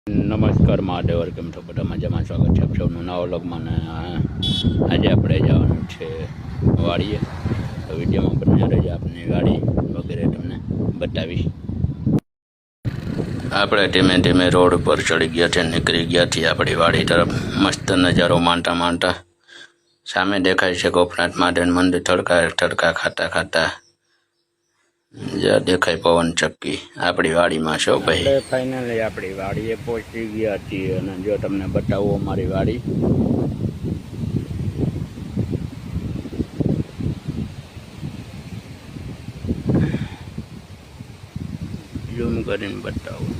નમસ્કાર મહાદેવ, કેમ છો બધા મજામાં? સ્વાગત છે આપ સૌનું નવા વ્લોગમાં. ને આજે આપણે જવાનું છે વાડીએ, તો વિડીયોમાં બન્યા રહેજો. આપની વાડી વગેરે તમને બતાવીશ. આપણે ધીમે ધીમે રોડ ઉપર ચડી ગયા છે, નીકળી ગયા છીએ આપણી વાડી તરફ. મસ્ત નજારો માણતા સામે દેખાય છે ગોપનાથ મહાદેવનું મંદિર, તડકા ખાતા ખાતા જ્યાં દેખાય પવન ચક્કી આપણી વાડીમાં છો ભાઈ. ફાઇનલી આપણી વાડીએ પહોંચી ગયા છીએ અને જો તમને બતાવું અમારી વાડી. ઝૂમ કરીને બતાવું.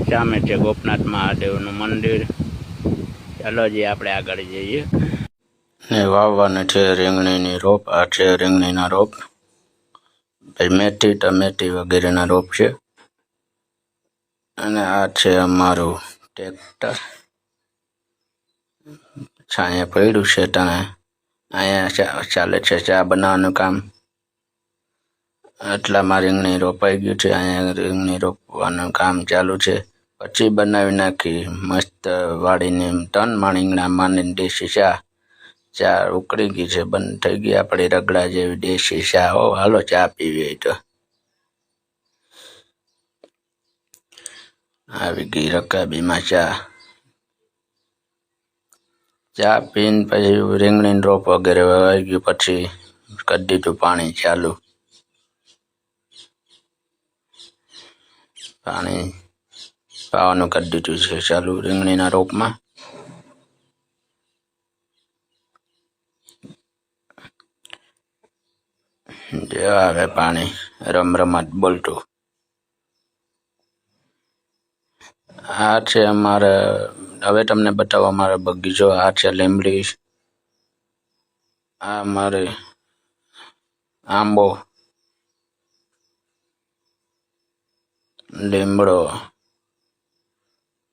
સામે છે ગોપનાથ મહાદેવનું મંદિર. ચાલો જે આપણે આગળ જઈએ. ને વાવવાને છે રીંગણીની રોપ. આ છે રીંગણીના રોપ. ભાઈ મેથી, ટમેટી વગેરેના રોપ છે. અને આ છે અમારું ટ્રેક્ટર. છાંયે પડ્યું છે તને. અહીંયા ચાલે છે ચા બનાવવાનું કામ. એટલામાં રીંગણી રોપાઈ ગયું છે. અહીંયા રીંગણી રોપવાનું કામ ચાલુ છે. પછી બનાવી નાખી મસ્ત વાડીની તન રીંગણા માની દેશી ચા ઉકળી ગઈ છે, બંધ થઈ ગઈ આપણી રગડા જેવી દેશી ચા. હો હાલો ચા પીવી હોય તો. આવી ગઈ રકાબીમાં ચા પીને પછી રીંગણીનો રોપ વગેરે વાવી ગયું. પછી કરી દીધું પાણી ચાલુ. પાણી પાવાનું કરી દીધું છે ચાલુ રીંગણીના રોપમાં. જે આવે પાણી રમરમાટ બોલતું. આ છે અમારે, હવે તમને બતાવો અમારો બગીચો. આ છે લીમડી, આ અમારે આંબો, લીમડો,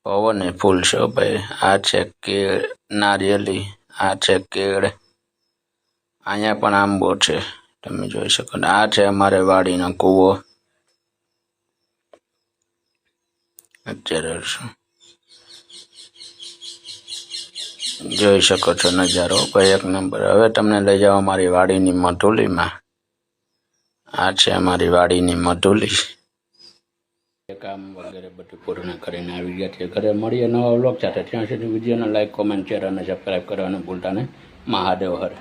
પવન ફૂલ છે ભાઈ. આ છે કેળ, નારિયેલી. આ છે કેળ. અહીંયા પણ આંબો છે, તમે જોઈ શકો. આ છે અમારે વાડીનો કૂવો. અત્યારે જોઈ શકો છો નજારો ભાઈ, એક નંબર. હવે તમને લઈ જાઓ અમારી વાડીની મધુલીમાં. આ છે અમારી વાડીની મધુલી. કામ વગેરે બધું પૂર્ણ કરીને આવી ગયા છે ઘરે. મળીએ નવા વ્લોગ સાથે. ત્યાં સુધી વિડીયોને લાઈક, કોમેન્ટ, શેર અને સબસ્ક્રાઈબ કરવાનું ભૂલતા નહીં. મહાદેવ હર.